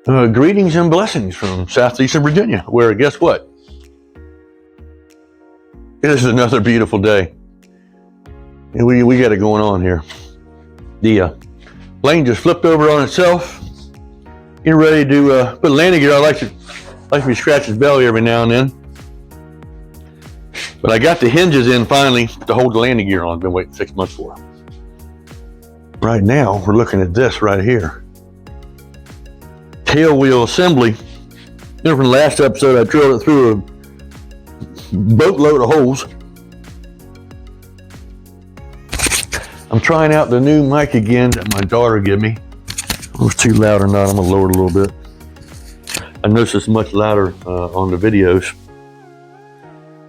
Greetings and blessings from southeastern Virginia, where guess what? This is another beautiful day. And we got it going on here. The plane just flipped over on itself. Getting ready to put landing gear. I like to be scratching his belly every now and then. But I got the hinges in finally to hold the landing gear on. I've been waiting 6 months for. Right now, we're looking at this right here. Tail wheel assembly. You know, from the last episode, I drilled it through a boatload of holes. I'm trying out the new mic again that my daughter gave me. It was too loud or not, I'm gonna lower it a little bit. I noticed it's much louder on the videos.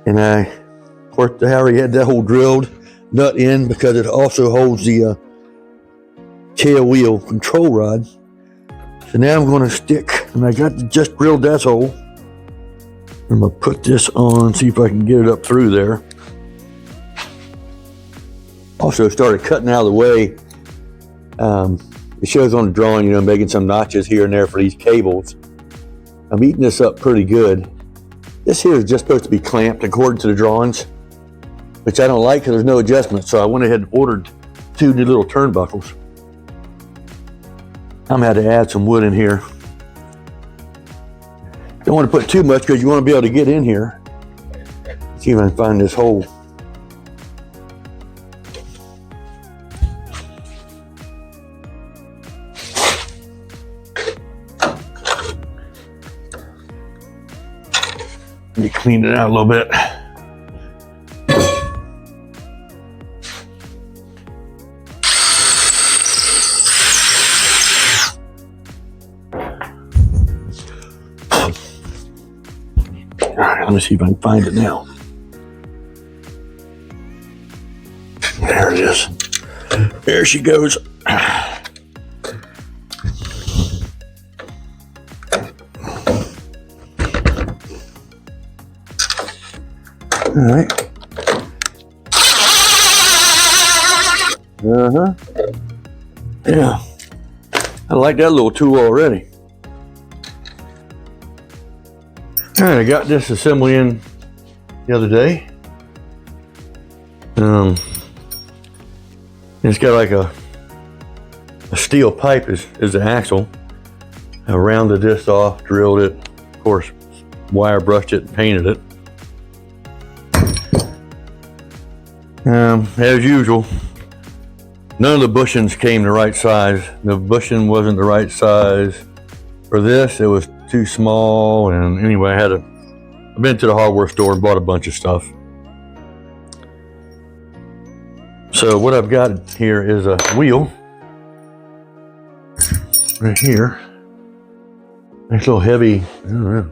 And of course, I already had that hole drilled, nut in, because it also holds the tail wheel control rod. So now I'm going to stick, and I just drilled that hole. I'm going to put this on, see if I can get it up through there. Also started cutting out of the way. It shows on the drawing, you know, making some notches here and there for these cables. I'm eating this up pretty good. This here is just supposed to be clamped according to the drawings, which I don't like because there's no adjustment. So I went ahead and ordered 2 new little turnbuckles. I'm going to have to add some wood in here. Don't want to put too much because you want to be able to get in here. Let's see if I can find this hole. Let me clean it out a little bit. Let me see if I can find it now. There it is. There she goes. All right. Yeah. I like that little tool already. All right, I got this assembly in the other day. It's got like a steel pipe is the axle. I rounded this off, drilled it, of course, wire brushed it, and painted it. As usual, none of the bushings came the right size. The bushing wasn't the right size for this. It was too small, and anyway, I've been to the hardware store and bought a bunch of stuff. So what I've got here is a wheel right here. Nice little heavy, I don't know,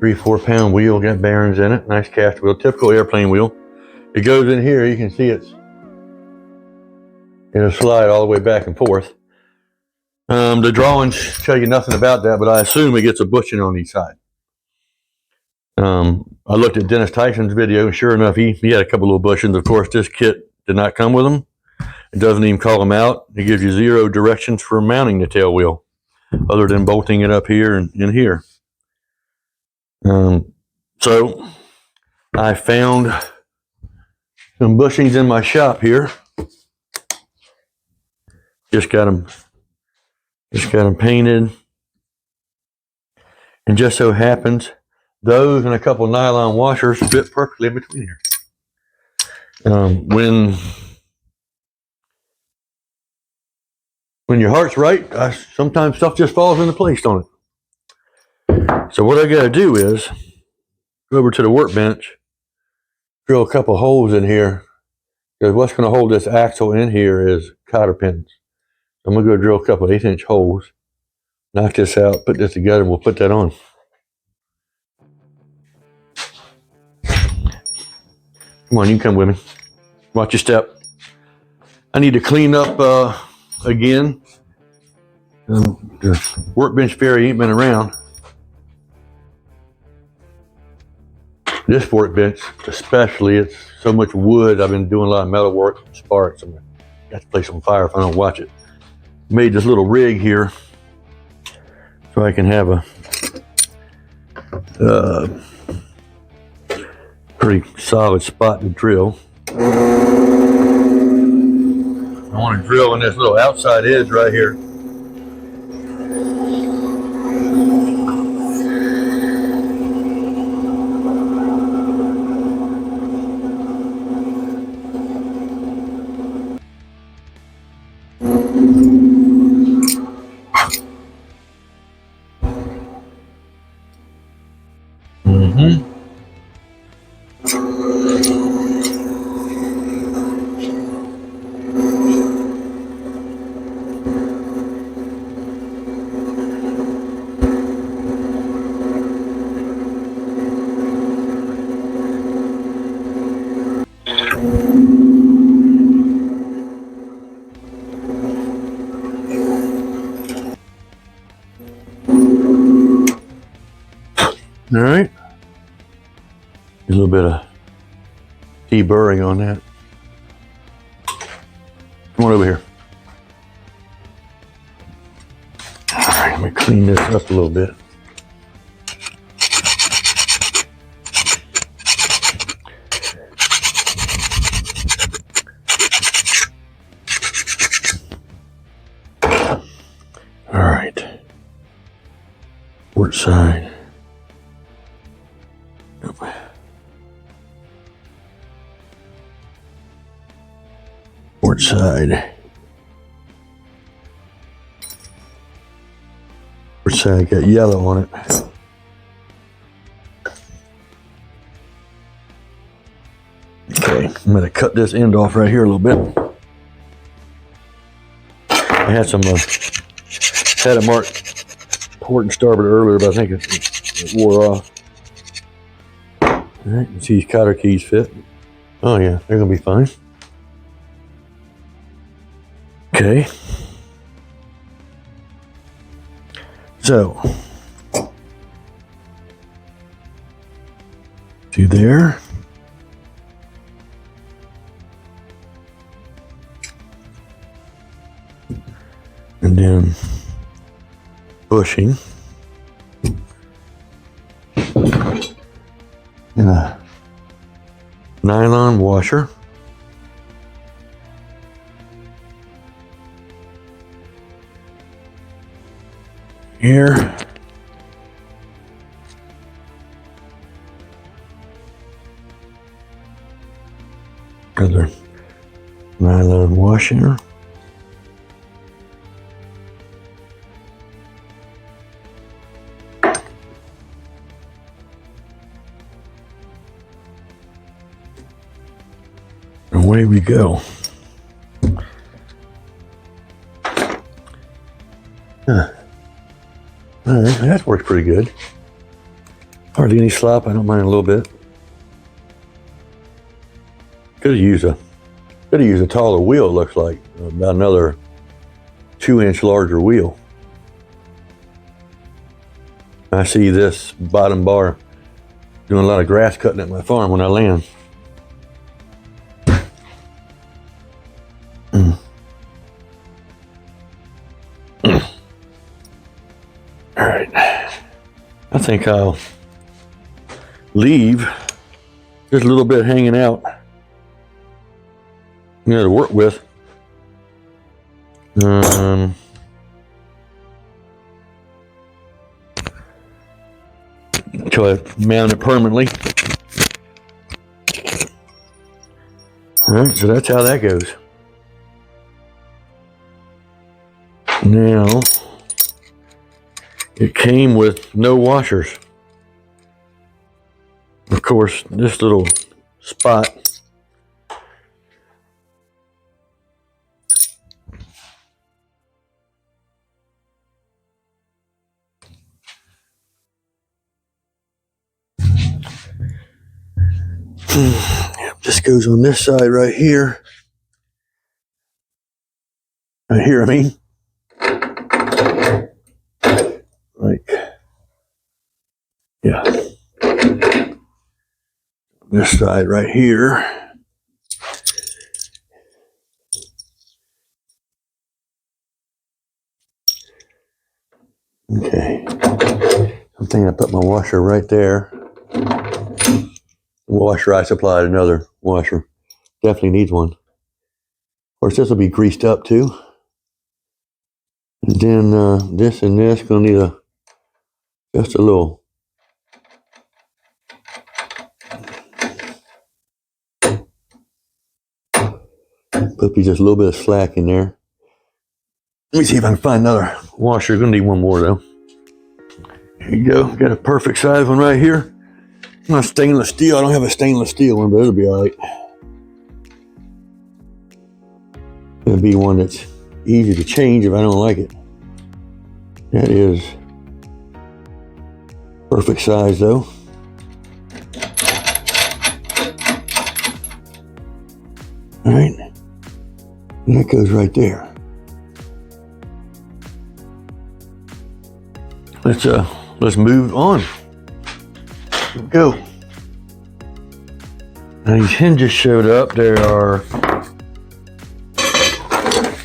3-4 pound wheel, got bearings in it, nice cast wheel, typical airplane wheel. It goes in here, you can see it'll slide all the way back and forth. The drawings tell you nothing about that, but I assume it gets a bushing on each side. I looked at Dennis Tyson's video, and sure enough, he had a couple little bushings. Of course, this kit did not come with them. It doesn't even call them out. It gives you 0 directions for mounting the tail wheel, other than bolting it up here and in here. So I found some bushings in my shop here. Just got them painted, and just so happens those and a couple nylon washers fit perfectly in between here. When your heart's right, sometimes stuff just falls into place, don't it? So what I got to do is go over to the workbench, drill a couple holes in here, because what's going to hold this axle in here is cotter pins. I'm going to go drill a couple 1/8-inch holes, knock this out, put this together, and we'll put that on. Come on, you can come with me. Watch your step. I need to clean up again. The workbench fairy ain't been around. This workbench, especially, it's so much wood. I've been doing a lot of metal work, sparks. I'm gonna have to place on fire if I don't watch it. Made this little rig here. so I can have a pretty solid spot to drill. I want to drill in this little outside edge right here. All right, a little bit of deburring on that. Come on over here. All right, let me clean this up a little bit. All right, port side. Port side. Port side got yellow on it. Okay, I'm gonna cut this end off right here a little bit. I had some had it marked port and starboard earlier, but I think it wore off. All right, let's see these cotter keys fit. Oh yeah, they're gonna be fine. Okay. So, to there. And then bushing. And a nylon washer. Here. Another nylon washer. And away we go. Huh. All right, that works pretty good. Hardly any slop. I don't mind a little bit. Could have used a taller wheel. It looks like about another 2-inch larger wheel. I see this bottom bar doing a lot of grass cutting at my farm when I land. All right, I think I'll leave just a little bit hanging out, to work with. Until I mount it permanently. All right, so that's how that goes. Now, it came with no washers. Of course, this little spot this goes on this side right here. Right here, I mean. Like, yeah. This side right here. Okay. I'm thinking I put my washer right there. The washer I supplied, another washer. Definitely needs one. Of course, this will be greased up too. And then this and this gonna need just a little. Put just a little bit of slack in there. Let me see if I can find another washer. Gonna need one more though. Here you go. Got a perfect size one right here. Not stainless steel. I don't have a stainless steel one, but it'll be all right. It'll be one that's easy to change if I don't like it. That is perfect size though. All right. And that goes right there. Let's move on. Here we go. Now these hinges showed up. There are,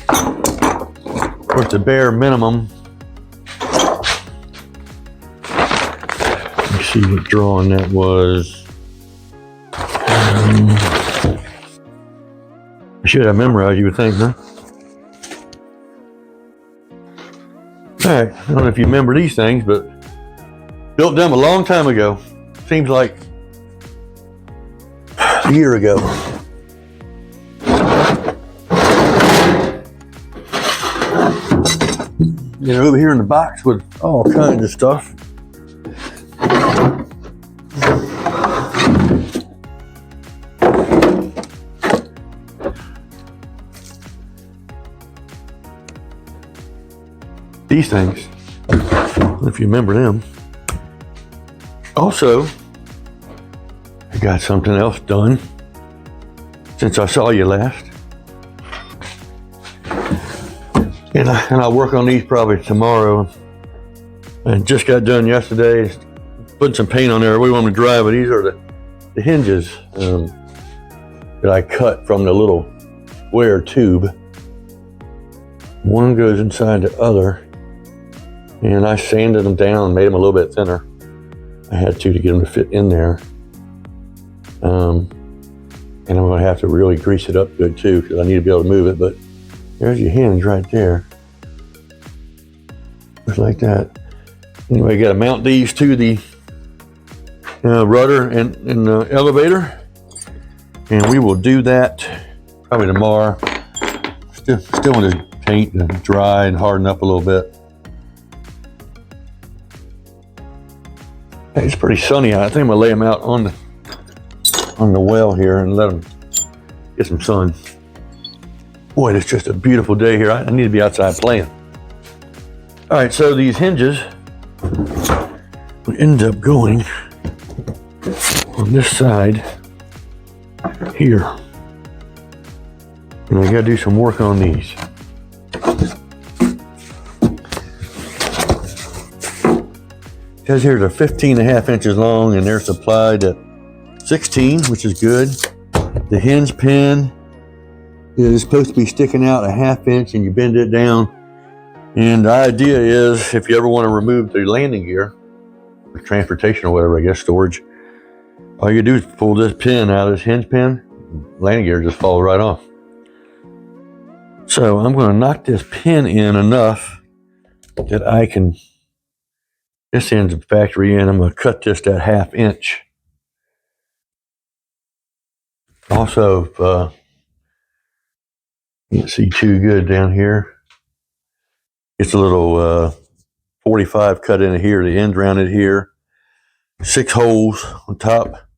of course, the bare minimum. Let's see what drawing that was. I should have memorized, you would think, huh? All right, I don't know if you remember these things, but built them a long time ago. Seems like a year ago. You know, over here in the box with all kinds of stuff. These things, if you remember them. Also, I got something else done since I saw you last. And I'll work on these probably tomorrow. I just got done yesterday putting some paint on there. We want to dry, but these are the hinges that I cut from the little square tube. One goes inside the other. And I sanded them down and made them a little bit thinner. I had to get them to fit in there. And I'm going to have to really grease it up good too, because I need to be able to move it. But there's your hinge right there. Just like that. Anyway, you got to mount these to the rudder and the elevator. And we will do that probably tomorrow. Still want to paint and dry and harden up a little bit. It's pretty sunny out. I think I'm gonna lay them out on the well here and let them get some sun. Boy, it's just a beautiful day here. I need to be outside playing. All right, so these hinges we end up going on this side here. And I gotta do some work on these. It says here they're 15.5 inches long and they're supplied at 16, which is good. The hinge pin is supposed to be sticking out 1/2 inch and you bend it down. And the idea is if you ever want to remove the landing gear, or transportation or whatever, I guess storage, all you do is pull this pin out of this hinge pin, landing gear just falls right off. So I'm going to knock this pin in enough that I can, this end's a factory in, I'm going to cut this that 1/2 inch. Also, you can't see too good down here. It's a little 45 cut into here, the end rounded here. 6 holes on top,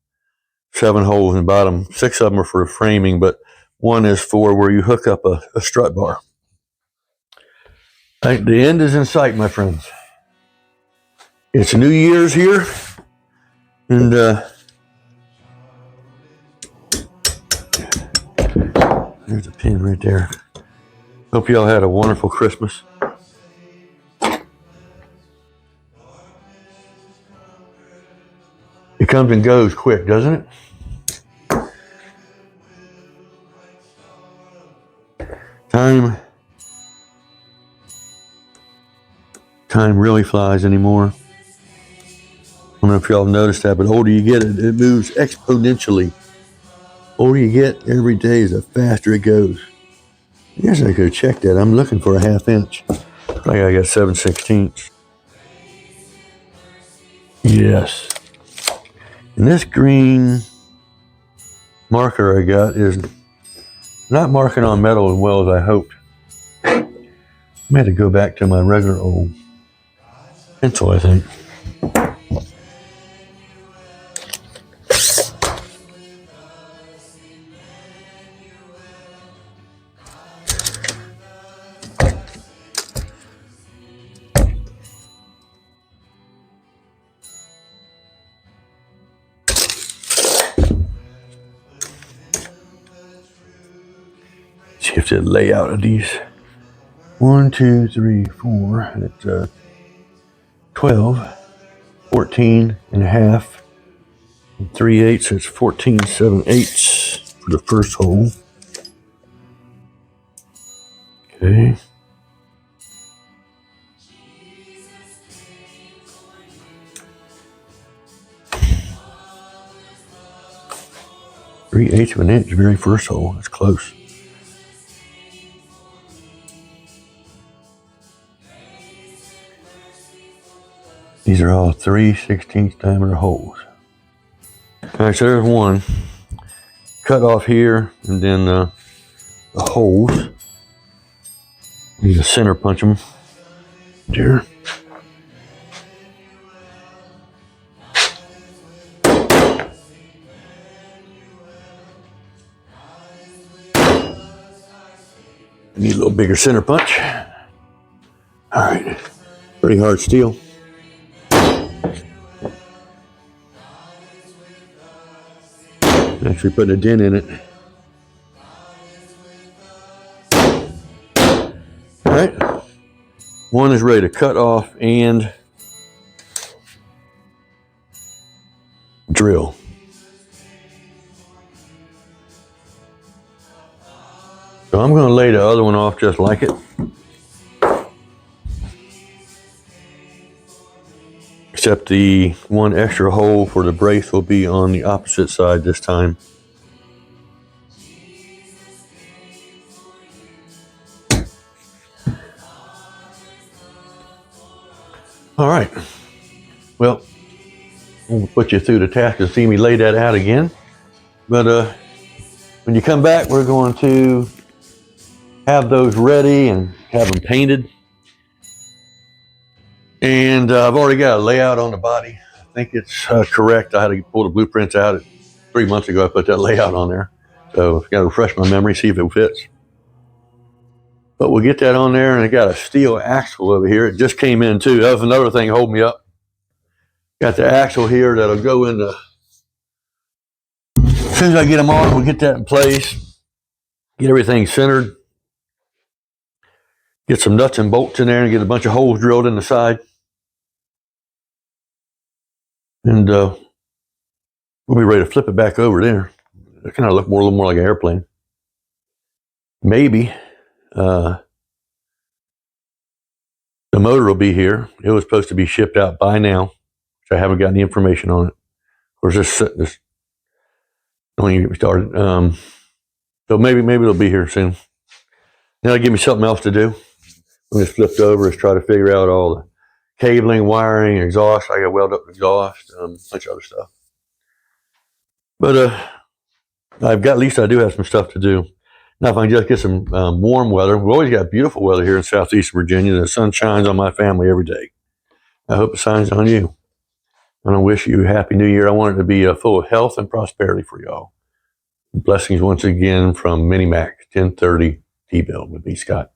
7 holes in the bottom. 6 of them are for framing, but 1 is for where you hook up a strut bar. Right, the end is in sight, my friends. It's New Year's here, and there's a pin right there. Hope y'all had a wonderful Christmas. It comes and goes quick, doesn't it? Time Time really flies anymore. I don't know if y'all noticed that, but the older you get, it moves exponentially. Older you get, every day is the faster it goes. I guess I could check that. I'm looking for a 1/2 inch. I got 7/16. Yes. And this green marker I got is not marking on metal as well as I hoped. I had to go back to my regular old pencil, I think. See if the layout of these. 1, 2, 3, 4. That's 12, 14 and a half, and 3/8. It's 14 7/8 for the first hole. Okay. Three-eighths of an inch, very first hole. That's close. These are all 3/16 diameter holes. All right, so there's one. Cut off here, and then the holes. Need to center punch them. There. Need a little bigger center punch. All right, pretty hard steel. Actually putting a dent in it. All right, one is ready to cut off and drill. So I'm going to lay the other one off just like it. Except the one extra hole for the brace will be on the opposite side this time. All right. Well, we'll put you through the task to see me lay that out again. But when you come back, we're going to have those ready and have them painted. And I've already got a layout on the body. I think it's correct. I had to pull the blueprints out 3 months ago. I put that layout on there. So I've got to refresh my memory, see if it fits. But we'll get that on there, and I got a steel axle over here. It just came in too. That was another thing holding me up. Got the axle here that'll go in the... As soon as I get them on, we'll get that in place. Get everything centered. Get some nuts and bolts in there and get a bunch of holes drilled in the side. And we'll be ready to flip it back over there. It kind of look a little more like an airplane. Maybe the motor will be here. It was supposed to be shipped out by now, which I haven't got any information on it. Of course, this don't even get me started. So maybe it'll be here soon. That'll give me something else to do. When it's flipped over, is try to figure out all the cabling, wiring, exhaust. I got weld up exhaust, a bunch of other stuff. But at least I do have some stuff to do. Now, if I can just get some warm weather, we've always got beautiful weather here in southeast Virginia. The sun shines on my family every day. I hope it shines on you. And I wish you a happy new year. I want it to be full of health and prosperity for y'all. Blessings once again from Mini Mac 1030 T-Bill with me, Scott.